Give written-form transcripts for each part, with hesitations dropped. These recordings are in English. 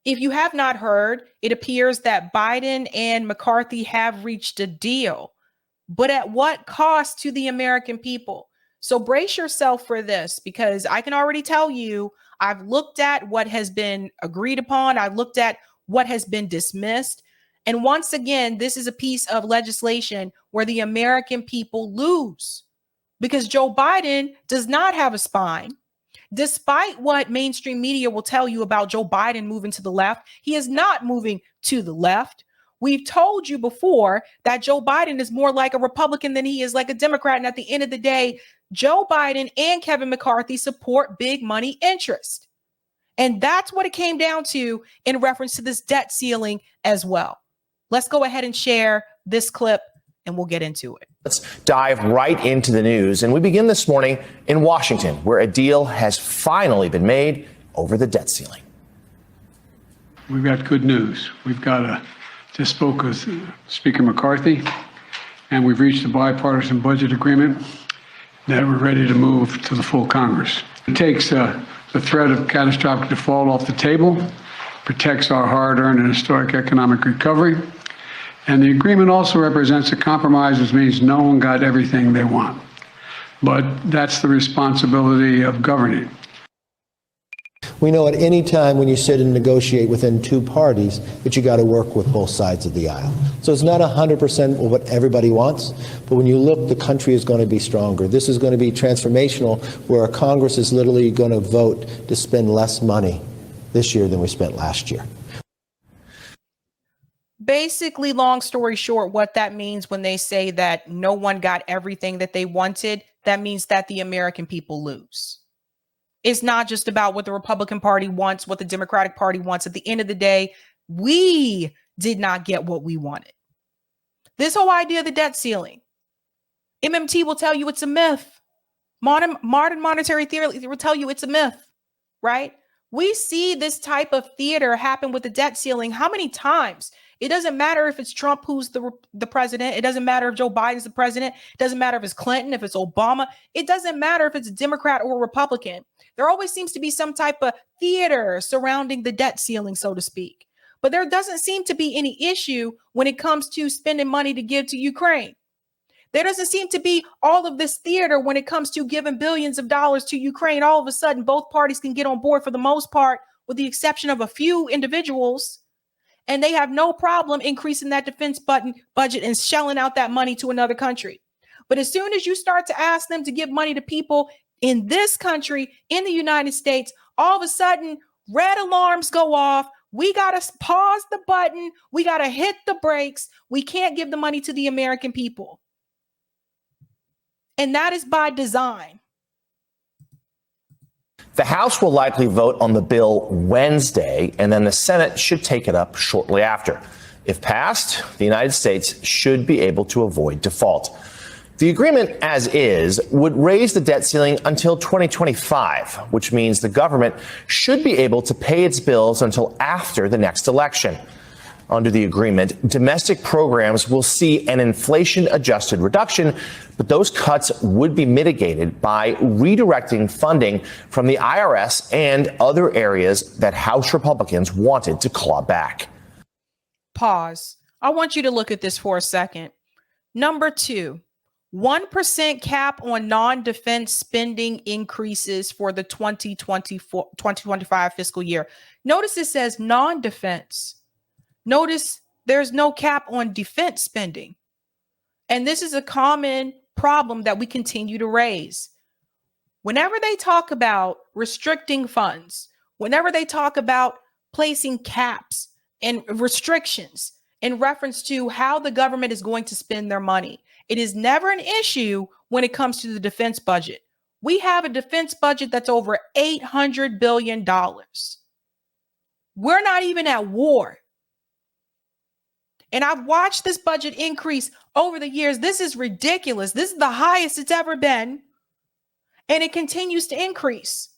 If you have not heard, it appears that Biden and McCarthy have reached a deal, but at what cost to the American people? So brace yourself for this, because I can already tell you, I've looked at what has been agreed upon. I've looked at what has been dismissed. And once again, this is a piece of legislation where the American people lose because Joe Biden does not have a spine. Despite what mainstream media will tell you about Joe Biden moving to the left, he is not moving to the left. We've told you before that Joe Biden is more like a Republican than he is like a Democrat. And at the end of the day, Joe Biden and Kevin McCarthy support big money interest. And that's what it came down to in reference to this debt ceiling as well. Let's go ahead and share this clip and we'll get into it. Let's dive right into the news. And we begin this morning in Washington, where a deal has finally been made over the debt ceiling. We've got good news. Just spoke with Speaker McCarthy, and we've reached a bipartisan budget agreement that we're ready to move to the full Congress. It takes the threat of catastrophic default off the table, protects our hard-earned and historic economic recovery, and the agreement also represents a compromise, which means no one got everything they want. But that's the responsibility of governing. We know at any time when you sit and negotiate within two parties that you got to work with both sides of the aisle. So it's not 100% what everybody wants, but when you look, the country is going to be stronger. This is going to be transformational, where Congress is literally going to vote to spend less money this year than we spent last year. Basically, long story short, what that means when they say that no one got everything that they wanted, that means that the American people lose. It's not just about what the Republican Party wants, what the Democratic Party wants. At the end of the day, we did not get what we wanted. This whole idea of the debt ceiling, MMT will tell you it's a myth. Modern monetary theory will tell you it's a myth, right? We see this type of theater happen with the debt ceiling how many times? It doesn't matter if it's Trump who's the president. It doesn't matter if Joe Biden's the president. It doesn't matter if it's Clinton, if it's Obama. It doesn't matter if it's a Democrat or a Republican. There always seems to be some type of theater surrounding the debt ceiling, so to speak. But there doesn't seem to be any issue when it comes to spending money to give to Ukraine. There doesn't seem to be all of this theater when it comes to giving billions of dollars to Ukraine. All of a sudden, both parties can get on board for the most part, with the exception of a few individuals. And they have no problem increasing that defense budget and shelling out that money to another country. But as soon as you start to ask them to give money to people in this country, in the United States, all of a sudden, red alarms go off. We got to pause the button. We got to hit the brakes. We can't give the money to the American people. And that is by design. The House will likely vote on the bill Wednesday, and then the Senate should take it up shortly after. If passed, the United States should be able to avoid default. The agreement, as is, would raise the debt ceiling until 2025, which means the government should be able to pay its bills until after the next election. Under the agreement, domestic programs will see an inflation-adjusted reduction, but those cuts would be mitigated by redirecting funding from the IRS and other areas that House Republicans wanted to claw back. Pause. I want you to look at this for a second. Number 2, 1% cap on non-defense spending increases for the 2024-2025 fiscal year. Notice it says non-defense. Notice there's no cap on defense spending. And this is a common problem that we continue to raise. Whenever they talk about restricting funds, whenever they talk about placing caps and restrictions in reference to how the government is going to spend their money, it is never an issue when it comes to the defense budget. We have a defense budget that's over $800 billion. We're not even at war. And I've watched this budget increase over the years. This is ridiculous. This is the highest it's ever been. And it continues to increase.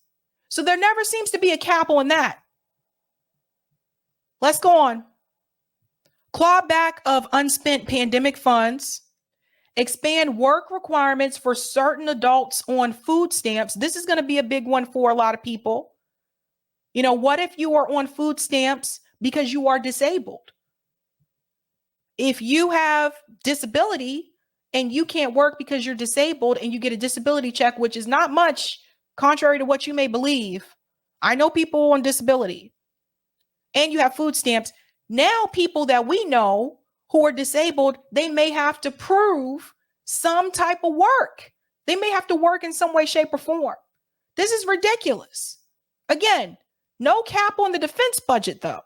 So there never seems to be a cap on that. Let's go on. Clawback of unspent pandemic funds. Expand work requirements for certain adults on food stamps. This is going to be a big one for a lot of people. What if you are on food stamps because you are disabled? If you have disability and you can't work because you're disabled and you get a disability check, which is not much, contrary to what you may believe. I know people on disability, and you have food stamps. Now, people that we know who are disabled, they may have to prove some type of work. They may have to work in some way, shape, or form. This is ridiculous. Again, no cap on the defense budget, though.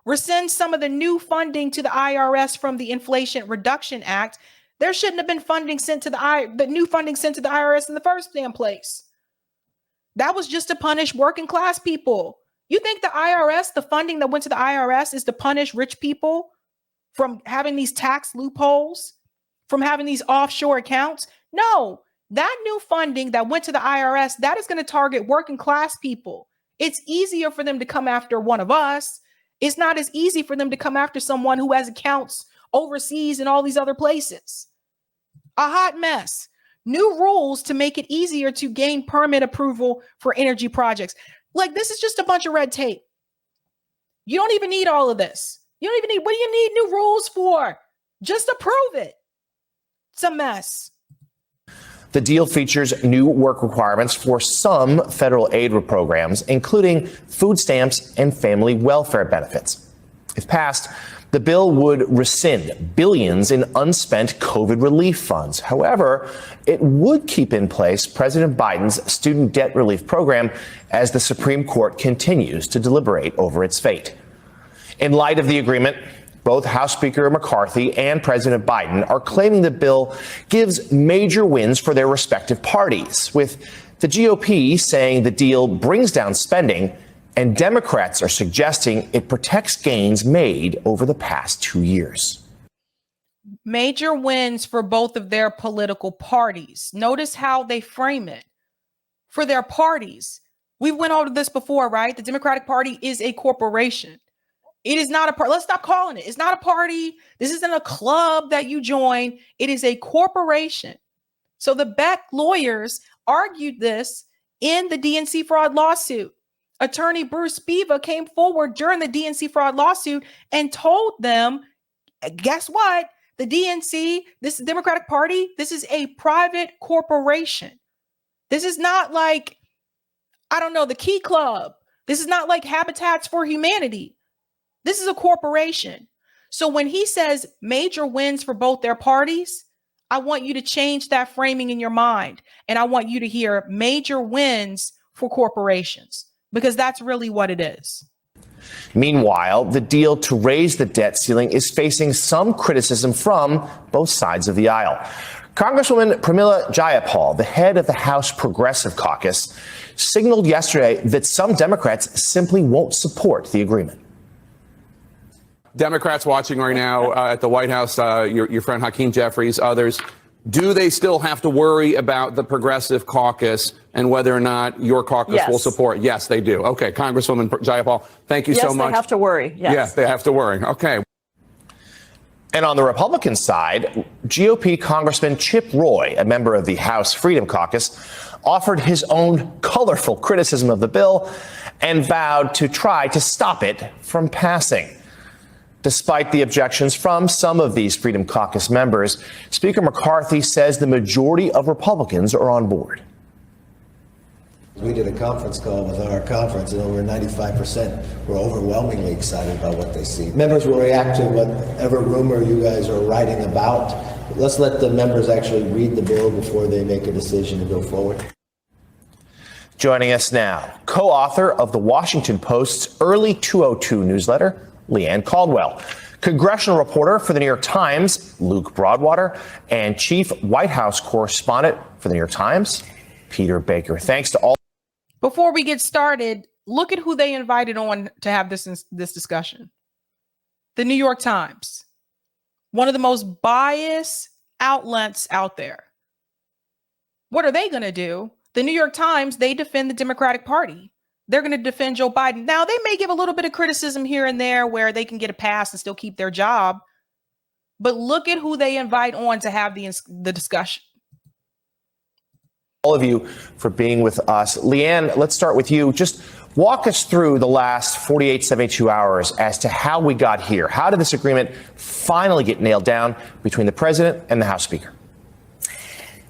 Rescind some of the new funding to the IRS from the Inflation Reduction Act. There shouldn't have been funding sent to the new funding sent to the IRS in the first damn place. That was just to punish working class people. You think the IRS, the funding that went to the IRS is to punish rich people from having these tax loopholes, from having these offshore accounts? No, that new funding that went to the IRS, that is going to target working class people. It's easier for them to come after one of us. It's not as easy for them to come after someone who has accounts overseas and all these other places. A hot mess. New rules to make it easier to gain permit approval for energy projects. Like, this is just a bunch of red tape. You don't even need all of this. You don't even need, what do you need new rules for? Just approve it. It's a mess. The deal features new work requirements for some federal aid programs, including food stamps and family welfare benefits. If passed, the bill would rescind billions in unspent COVID relief funds. However, it would keep in place President Biden's student debt relief program as the Supreme Court continues to deliberate over its fate. In light of the agreement, both House Speaker McCarthy and President Biden are claiming the bill gives major wins for their respective parties, with the GOP saying the deal brings down spending, and Democrats are suggesting it protects gains made over the past 2 years. Major wins for both of their political parties. Notice how they frame it. For their parties. We went over this before, right? The Democratic Party is a corporation. It is not a party. Let's stop calling it. It's not a party. This isn't a club that you join. It is a corporation. So the Beck lawyers argued this in the DNC fraud lawsuit. Attorney Bruce Spiva came forward during the DNC fraud lawsuit and told them, guess what? The DNC, this Democratic Party, this is a private corporation. This is not like, I don't know, the Key Club. This is not like Habitats for Humanity. This is a corporation. So when he says major wins for both their parties, I want you to change that framing in your mind. And I want you to hear major wins for corporations, because that's really what it is. Meanwhile, the deal to raise the debt ceiling is facing some criticism from both sides of the aisle. Congresswoman Pramila Jayapal, the head of the House Progressive Caucus, signaled yesterday that some Democrats simply won't support the agreement. Democrats watching right now at the White House, your friend Hakeem Jeffries, others, do they still have to worry about the Progressive Caucus and whether or not your caucus will support? Yes, they do. Okay, Congresswoman Jayapal, thank you so much. Yes, they have to worry. Yes. Yeah, they have to worry. Okay. And on the Republican side, GOP Congressman Chip Roy, a member of the House Freedom Caucus, offered his own colorful criticism of the bill and vowed to try to stop it from passing. Despite the objections from some of these Freedom Caucus members, Speaker McCarthy says the majority of Republicans are on board. We did a conference call with our conference, and over 95% were overwhelmingly excited about what they see. Members will react to whatever rumor you guys are writing about. Let's let the members actually read the bill before they make a decision to go forward. Joining us now, co-author of the Washington Post's Early 202 newsletter, Leanne Caldwell, congressional reporter for the New York Times, Luke Broadwater, and chief White House correspondent for the New York Times, Peter Baker. Thanks to all. Before we get started, look at who they invited on to have this discussion. The New York Times, one of the most biased outlets out there. What are they going to do? The New York Times, they defend the Democratic Party. They're going to defend Joe Biden. Now, they may give a little bit of criticism here and there where they can get a pass and still keep their job. But look at who they invite on to have the discussion. All of you for being with us. Leanne, let's start with you. Just Walk us through the last 48, 72 hours as to how we got here. How did this agreement finally get nailed down between the president and the House Speaker?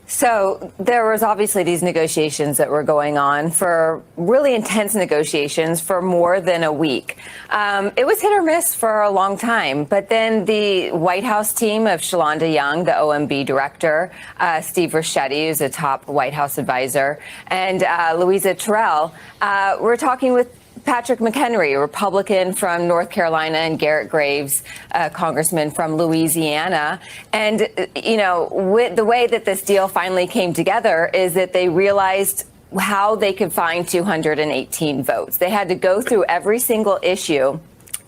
So there was obviously these negotiations that were going on for really intense negotiations for more than a week. It was hit or miss for a long time. But then the White House team of Shalonda Young, the OMB director, Steve Ricchetti, who's a top White House advisor, and Louisa Terrell were talking with Patrick McHenry, a Republican from North Carolina, and Garrett Graves, a congressman from Louisiana. And, you know, with the way that this deal finally came together is that they realized how they could find 218 votes. They had to go through every single issue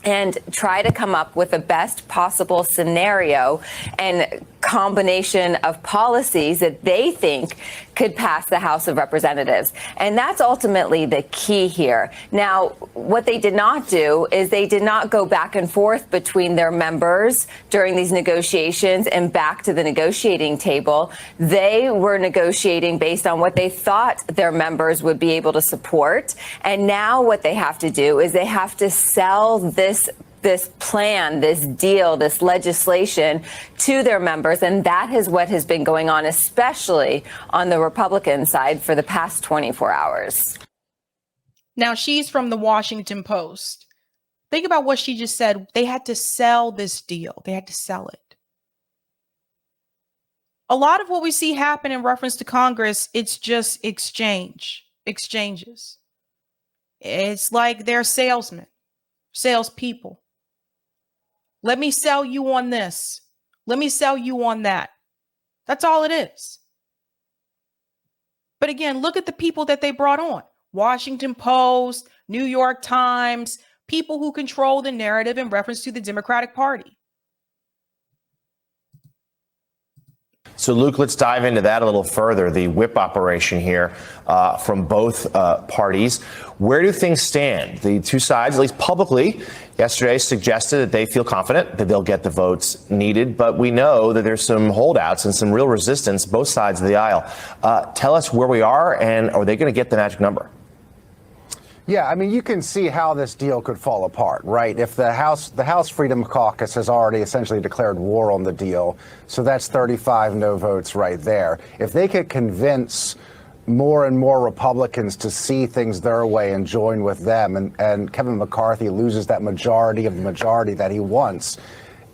and try to come up with the best possible scenario and combination of policies that they think could pass the House of Representatives. And that's ultimately the key here. Now, what they did not do is they did not go back and forth between their members during these negotiations and back to the negotiating table. They were negotiating based on what they thought their members would be able to support. And now what they have to do is they have to sell this plan, this deal, this legislation to their members. And that is what has been going on, especially on the Republican side for the past 24 hours. Now, she's from the Washington Post. Think about what she just said. They had to sell this deal. They had to sell it. A lot of what we see happen in reference to Congress, it's just exchanges. It's like they're salespeople. Let me sell you on this. Let me sell you on that. That's all it is. But again, look at the people that they brought on. Washington Post, New York Times, people who control the narrative in reference to the Democratic Party. So, Luke, let's dive into that a little further. The whip operation here from both parties. Where do things stand? The two sides, at least publicly, yesterday suggested that they feel confident that they'll get the votes needed. But we know that there's some holdouts and some real resistance both sides of the aisle. Tell us where we are, and are they going to get the magic number? Yeah, I mean, you can see how this deal could fall apart, right? If the House Freedom Caucus has already essentially declared war on the deal, so that's 35 no votes right there. If they could convince more and more Republicans to see things their way and join with them, and Kevin McCarthy loses that majority of the majority that he wants,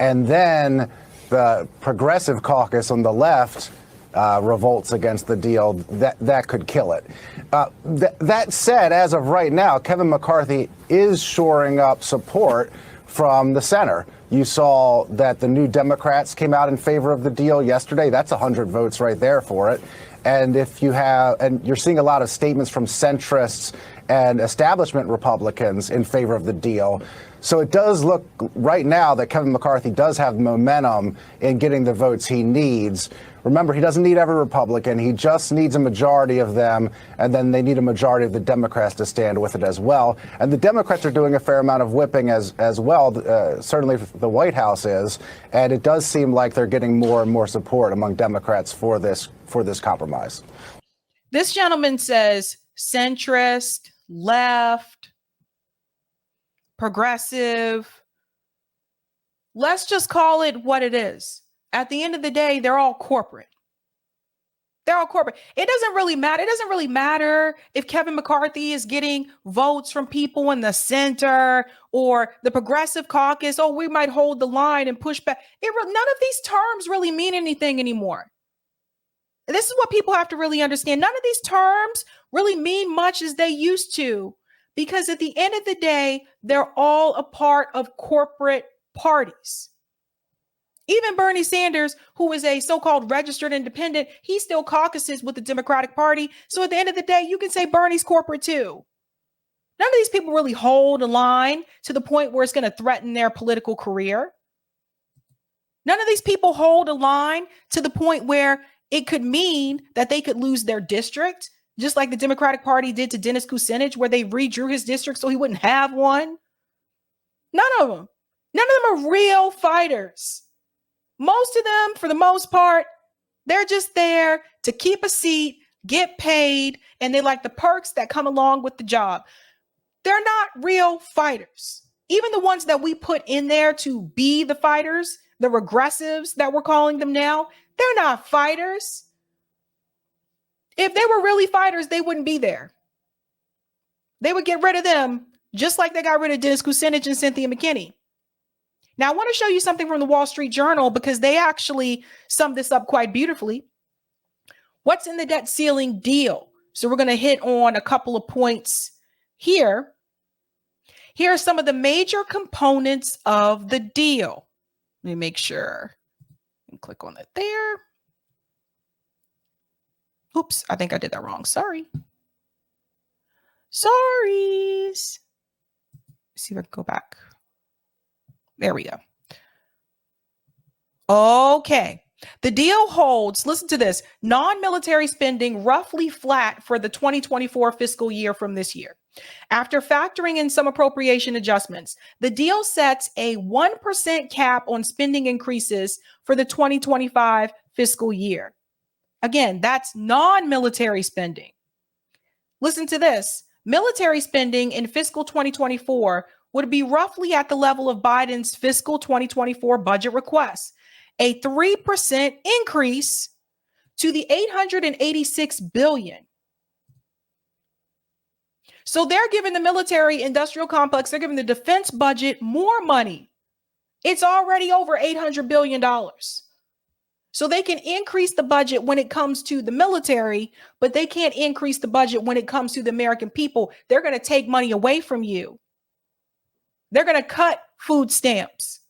and then the Progressive Caucus on the left revolts against the deal, that could kill it. That said, as of right now, Kevin McCarthy is shoring up support from the center. You saw that the New Democrats came out in favor of the deal yesterday. That's 100 votes right there for it. And you're seeing a lot of statements from centrists and establishment Republicans in favor of the deal. So it does look right now that Kevin McCarthy does have momentum in getting the votes he needs. Remember, he doesn't need every Republican. He just needs a majority of them, and then they need a majority of the Democrats to stand with it as well. And the Democrats are doing a fair amount of whipping as well. Certainly the White House is, and it does seem like they're getting more and more support among Democrats for this compromise. This gentleman says centrist, left, progressive. Let's just call it what it is. At the end of the day, they're all corporate. They're all corporate. It doesn't really matter. It doesn't really matter if Kevin McCarthy is getting votes from people in the center or the Progressive Caucus. Oh, we might hold the line and push back. None of these terms really mean anything anymore. This is what people have to really understand. None of these terms really mean much as they used to, because at the end of the day, they're all a part of corporate parties. Even Bernie Sanders, who is a so-called registered independent, he still caucuses with the Democratic Party. So at the end of the day, you can say Bernie's corporate too. None of these people really hold a line to the point where it's going to threaten their political career. None of these people hold a line to the point where it could mean that they could lose their district, just like the Democratic Party did to Dennis Kucinich, where they redrew his district so he wouldn't have one. None of them. None of them are real fighters. Most of them, for the most part, they're just there to keep a seat, get paid, and they like the perks that come along with the job. They're not real fighters. Even the ones that we put in there to be the fighters, the regressives that we're calling them now, they're not fighters. If they were really fighters, they wouldn't be there. They would get rid of them just like they got rid of Dennis Kucinich and Cynthia McKinney. Now, I want to show you something from the Wall Street Journal because they actually summed this up quite beautifully. What's in the debt ceiling deal? So we're going to hit on a couple of points here. Here are some of the major components of the deal. Let me make sure and click on it there. Oops, I think I did that wrong. Sorry. Sorries. Let's see if I can go back. There we go. Okay. The deal holds, listen to this, non-military spending roughly flat for the 2024 fiscal year from this year. After factoring in some appropriation adjustments, the deal sets a 1% cap on spending increases for the 2025 fiscal year. Again, that's non-military spending. Listen to this. Military spending in fiscal 2024 would be roughly at the level of Biden's fiscal 2024 budget request, a 3% increase to the $886 billion. So they're giving the military industrial complex, they're giving the defense budget more money. It's already over $800 billion. So they can increase the budget when it comes to the military, but they can't increase the budget when it comes to the American people. They're going to take money away from you. They're going to cut food stamps.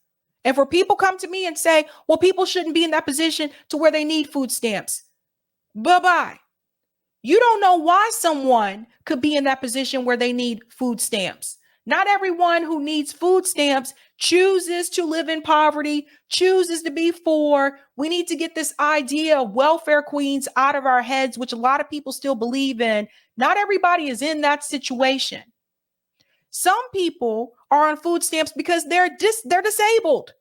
And for people come to me and say, well, people shouldn't be in that position to where they need food stamps. Bye-bye. You don't know why someone could be in that position where they need food stamps. Not everyone who needs food stamps chooses to live in poverty, chooses to be poor. We need to get this idea of welfare queens out of our heads, which a lot of people still believe in. Not everybody is in that situation. Some people are on food stamps because they're disabled.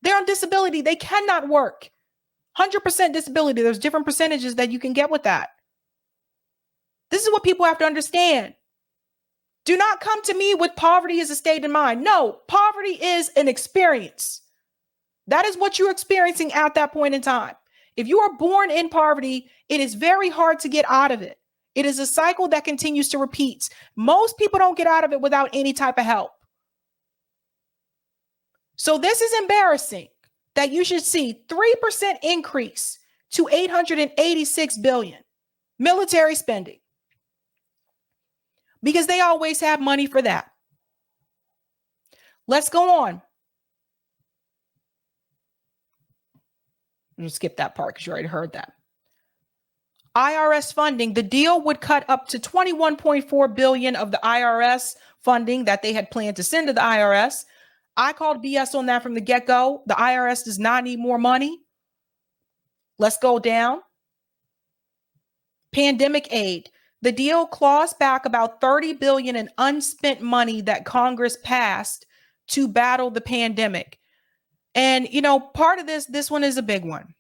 They're on disability. They cannot work. 100% disability. There's different percentages that you can get with that. This is what people have to understand. Do not come to me with poverty as a state of mind. No, poverty is an experience. That is what you're experiencing at that point in time. If you are born in poverty, it is very hard to get out of it. It is a cycle that continues to repeat. Most people don't get out of it without any type of help. So this is embarrassing that you should see 3% increase to $886 billion military spending. Because they always have money for that. Let's go on. I'm going to skip that part because you already heard that. IRS funding. The deal would cut up to $21.4 billion of the IRS funding that they had planned to send to the IRS. I called BS on that from the get-go. The IRS does not need more money. Let's go down. Pandemic aid. The deal claws back about $30 billion in unspent money that Congress passed to battle the pandemic. And, part of this one is a big one.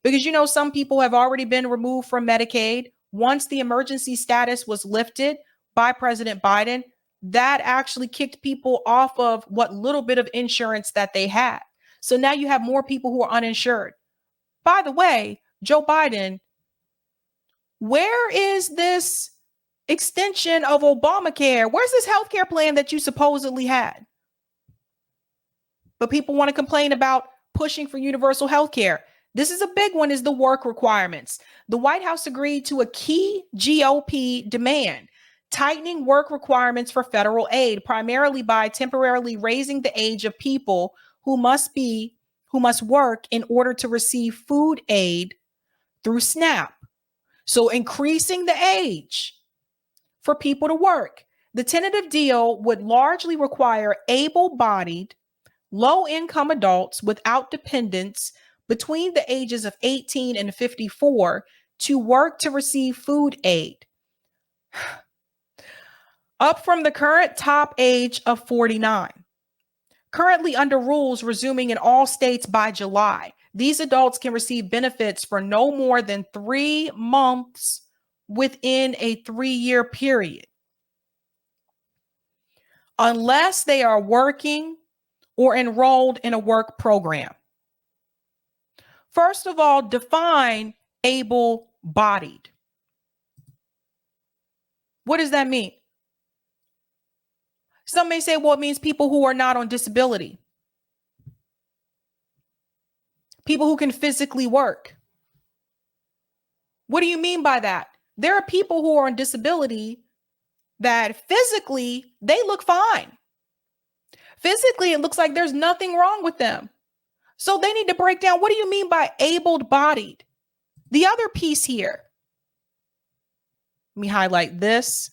Because, some people have already been removed from Medicaid. Once the emergency status was lifted by President Biden, that actually kicked people off of what little bit of insurance that they had. So now you have more people who are uninsured. By the way, Joe Biden, where is this extension of Obamacare? Where's this healthcare plan that you supposedly had? But people want to complain about pushing for universal healthcare. This is a big one, is the work requirements. The White House agreed to a key GOP demand, tightening work requirements for federal aid, primarily by temporarily raising the age of people who must work in order to receive food aid through SNAP. So increasing the age for people to work. The tentative deal would largely require able-bodied, low-income adults without dependents between the ages of 18 and 54 to work to receive food aid, up from the current top age of 49. Currently under rules resuming in all states by July, these adults can receive benefits for no more than 3 months within a 3-year period. unless they are working or enrolled in a work program. First of all, define able-bodied. What does that mean? Some may say, well, it means people who are not on disability, people who can physically work. What do you mean by that? There are people who are on disability that physically, they look fine. Physically, it looks like there's nothing wrong with them. So they need to break down, what do you mean by able-bodied? The other piece here, let me highlight this.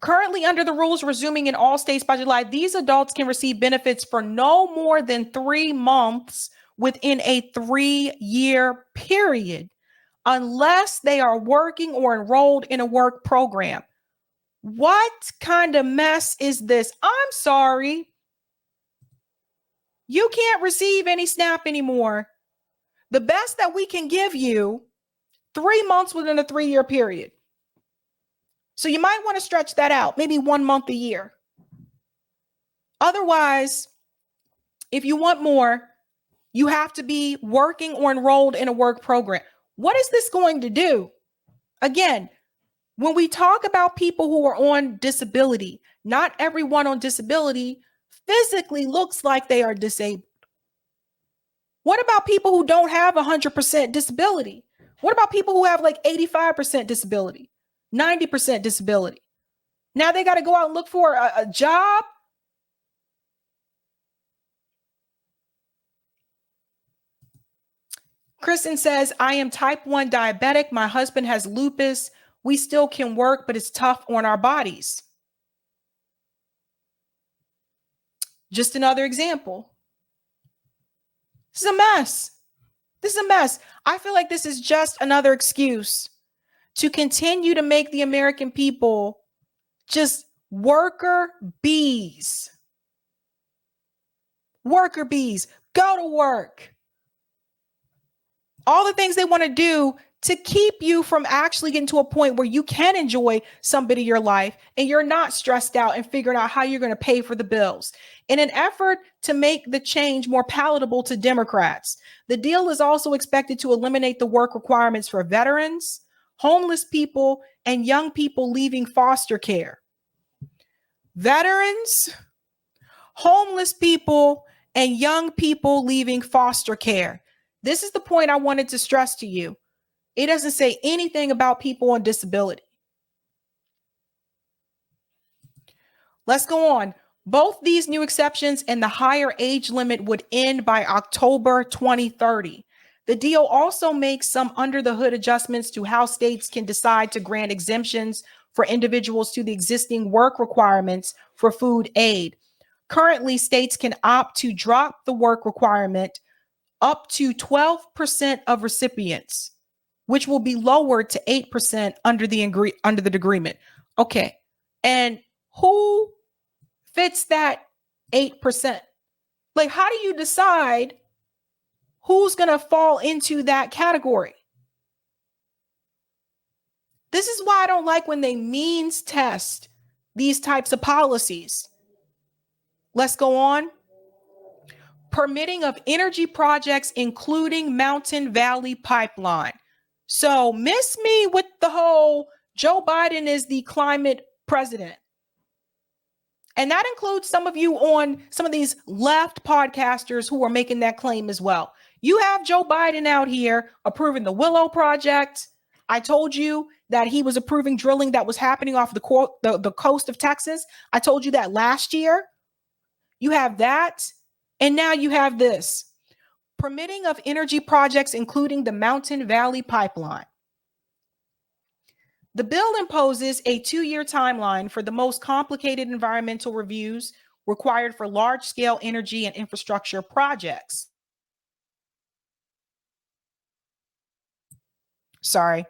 Currently, under the rules resuming in all states by July, these adults can receive benefits for no more than 3 months within a 3-year period, unless they are working or enrolled in a work program. What kind of mess is this? I'm sorry. You can't receive any SNAP anymore. The best that we can give you, 3 months within a 3-year period. So you might want to stretch that out, maybe 1 month a year. Otherwise, if you want more, you have to be working or enrolled in a work program. What is this going to do? Again, when we talk about people who are on disability, not everyone on disability physically looks like they are disabled. What about people who don't have 100% disability? What about people who have like 85% disability, 90% disability? Now they got to go out and look for a job. Kristen says, I am type 1 diabetic. My husband has lupus. We still can work, but it's tough on our bodies. Just another example. This is a mess. This is a mess. I feel like this is just another excuse to continue to make the American people just worker bees. Worker bees. Go to work. All the things they want to do to keep you from actually getting to a point where you can enjoy some bit of your life and you're not stressed out and figuring out how you're going to pay for the bills. In an effort to make the change more palatable to Democrats, the deal is also expected to eliminate the work requirements for veterans, homeless people, and young people leaving foster care. Veterans, homeless people, and young people leaving foster care. This is the point I wanted to stress to you. It doesn't say anything about people on disability. Let's go on. Both these new exceptions and the higher age limit would end by October 2030. The deal also makes some under-the-hood adjustments to how states can decide to grant exemptions for individuals to the existing work requirements for food aid. Currently, states can opt to drop the work requirement up to 12% of recipients, which will be lowered to 8% under the agreement. Okay. And who fits that 8%? Like, how do you decide who's going to fall into that category? This is why I don't like when they means test these types of policies. Let's go on. Permitting of energy projects, including Mountain Valley Pipeline. So miss me with the whole Joe Biden is the climate president. And that includes some of you on some of these left podcasters who are making that claim as well. You have Joe Biden out here approving the Willow Project. I told you that he was approving drilling that was happening off the coast of Texas. I told you that last year. You have that. And now you have this. Permitting of energy projects, including the Mountain Valley Pipeline. The bill imposes a 2-year timeline for the most complicated environmental reviews required for large-scale energy and infrastructure projects. Sorry.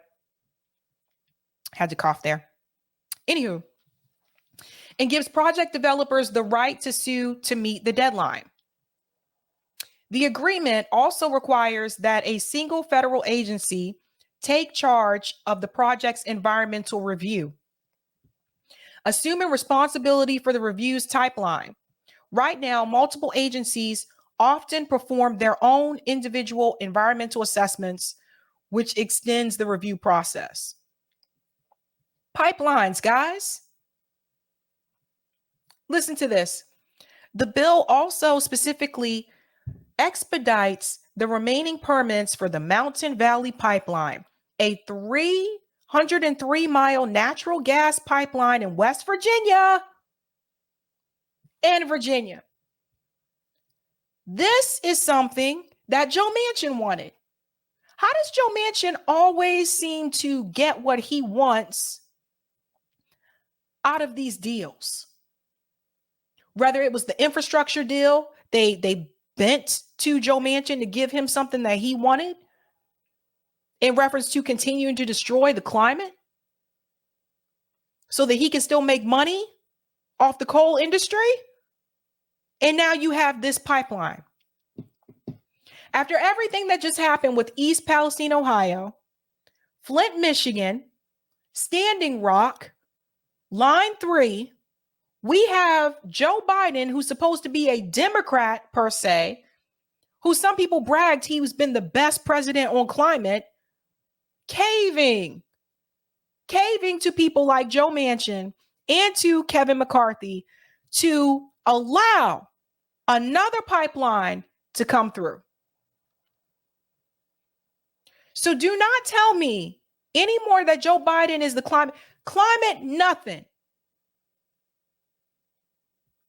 Had to cough there. Anywho, and gives project developers the right to sue to meet the deadline. The agreement also requires that a single federal agency take charge of the project's environmental review. assuming responsibility for the review's timeline. Right now, multiple agencies often perform their own individual environmental assessments, which extends the review process. Pipelines, guys. Listen to this. The bill also specifically expedites the remaining permits for the Mountain Valley Pipeline, a 303-mile natural gas pipeline in West Virginia and Virginia. This is something that Joe Manchin wanted. How does Joe Manchin always seem to get what he wants out of these deals? Whether it was the infrastructure deal, they bent to Joe Manchin to give him something that he wanted in reference to continuing to destroy the climate so that he can still make money off the coal industry. And now you have this pipeline. After everything that just happened with East Palestine, Ohio, Flint, Michigan, Standing Rock, Line 3, we have Joe Biden, who's supposed to be a Democrat per se, who some people bragged he's been the best president on climate, caving to people like Joe Manchin and to Kevin McCarthy to allow another pipeline to come through. So do not tell me anymore that Joe Biden is the climate nothing.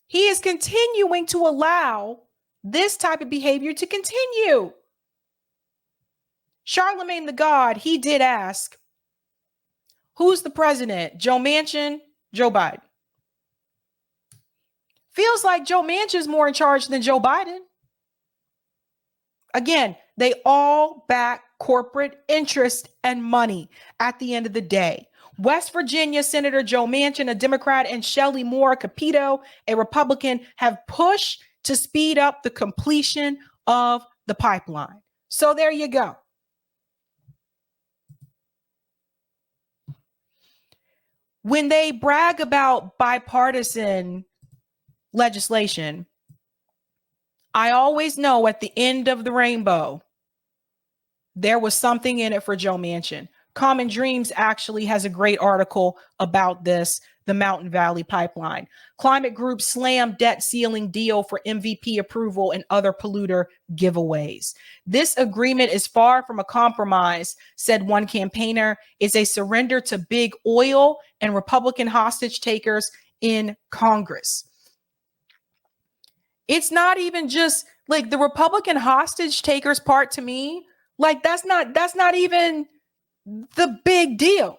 He is continuing to allow this type of behavior to continue. Charlemagne the God, he did ask, who's the president? Joe Manchin, Joe Biden. Feels like Joe Manchin's more in charge than Joe Biden. Again, they all back corporate interest and money at the end of the day. West Virginia Senator Joe Manchin, a Democrat, and Shelley Moore Capito, a Republican, have pushed to speed up the completion of the pipeline. So there you go. When they brag about bipartisan legislation, I always know at the end of the rainbow, there was something in it for Joe Manchin. Common Dreams actually has a great article about this, the Mountain Valley Pipeline. Climate group slam debt ceiling deal for MVP approval and other polluter giveaways. This agreement is far from a compromise, said one campaigner. It's a surrender to big oil and Republican hostage takers in Congress. It's not even just like the Republican hostage takers part to me. Like that's not even the big deal.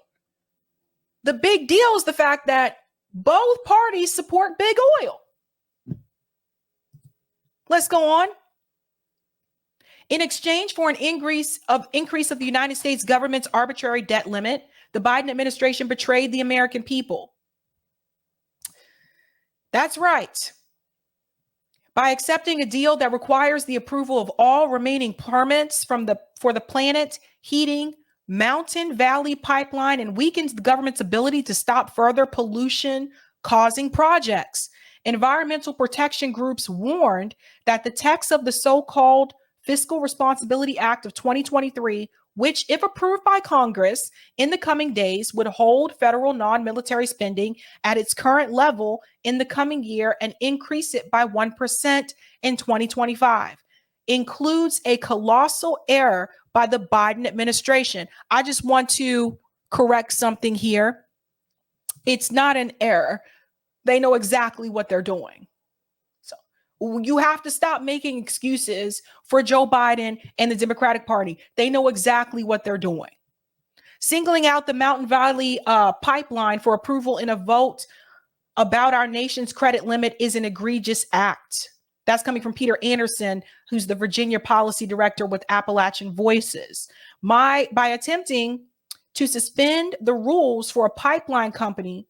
The big deal is the fact that both parties support big oil. Let's go on. In exchange for an increase of the United States government's arbitrary debt limit, the Biden administration betrayed the American people. That's right. By accepting a deal that requires the approval of all remaining permits for the planet heating Mountain Valley Pipeline and weakens the government's ability to stop further pollution causing projects. Environmental protection groups warned that the text of the so-called Fiscal Responsibility Act of 2023, which, if approved by Congress in the coming days, would hold federal non-military spending at its current level in the coming year and increase it by 1% in 2025, includes a colossal error by the Biden administration. I just want to correct something here. It's not an error. They know exactly what they're doing. So you have to stop making excuses for Joe Biden and the Democratic Party. They know exactly what they're doing. Singling out the Mountain Valley pipeline for approval in a vote about our nation's credit limit is an egregious act. That's coming from Peter Anderson, who's the Virginia policy director with Appalachian Voices. By attempting to suspend the rules for a pipeline company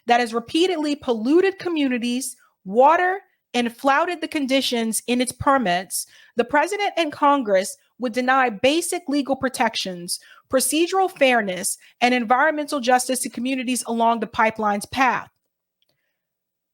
that has repeatedly polluted communities, water, and flouted the conditions in its permits, the president and Congress would deny basic legal protections, procedural fairness, and environmental justice to communities along the pipeline's path.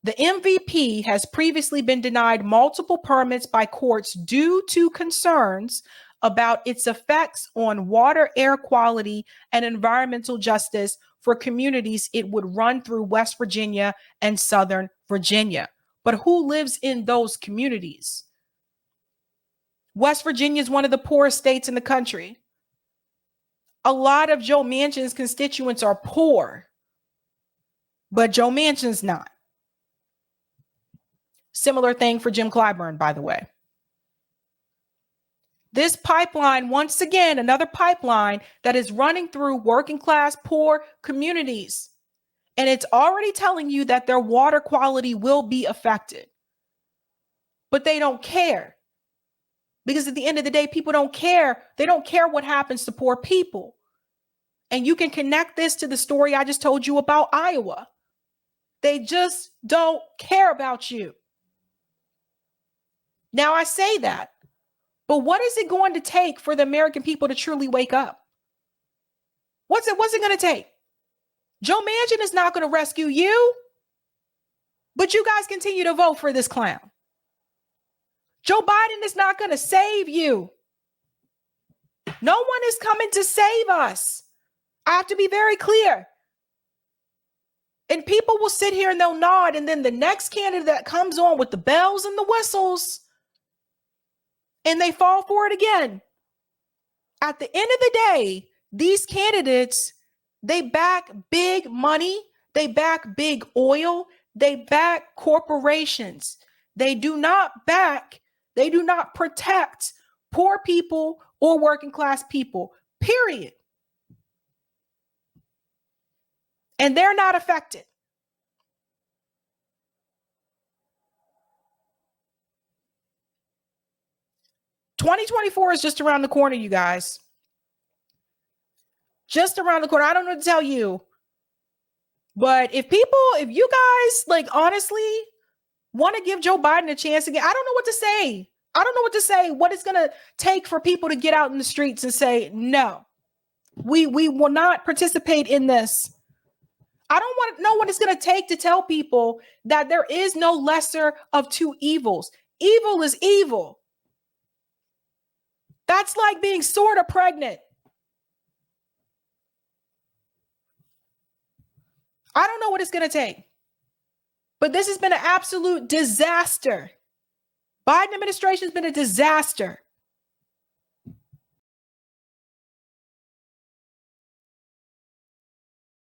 The MVP has previously been denied multiple permits by courts due to concerns about its effects on water, air quality, and environmental justice for communities it would run through West Virginia and Southern Virginia. But who lives in those communities? West Virginia is one of the poorest states in the country. A lot of Joe Manchin's constituents are poor, but Joe Manchin's not. Similar thing for Jim Clyburn, by the way. This pipeline, once again, another pipeline that is running through working class, poor communities. And it's already telling you that their water quality will be affected. But they don't care. Because at the end of the day, people don't care. They don't care what happens to poor people. And you can connect this to the story I just told you about Iowa. They just don't care about you. Now I say that, but what is it going to take for the American people to truly wake up? What's it going to take? Joe Manchin is not going to rescue you, but you guys continue to vote for this clown. Joe Biden is not going to save you. No one is coming to save us. I have to be very clear. And people will sit here and they'll nod, and then the next candidate that comes on with the bells and the whistles, and they fall for it again. At the end of the day, these candidates, they back big money, they back big oil, they back corporations. They do not protect poor people or working class people, period. And they're not affected. $2024 is just around the corner, you guys. Just around the corner. I don't know what to tell you. But if you guys, like, honestly want to give Joe Biden a chance again, I don't know what to say. I don't know what to say. What it's going to take for people to get out in the streets and say, no, we will not participate in this. I don't want to know what it's going to take to tell people that there is no lesser of two evils. Evil is evil. That's like being sort of pregnant. I don't know what it's going to take. But this has been an absolute disaster. Biden administration has been a disaster.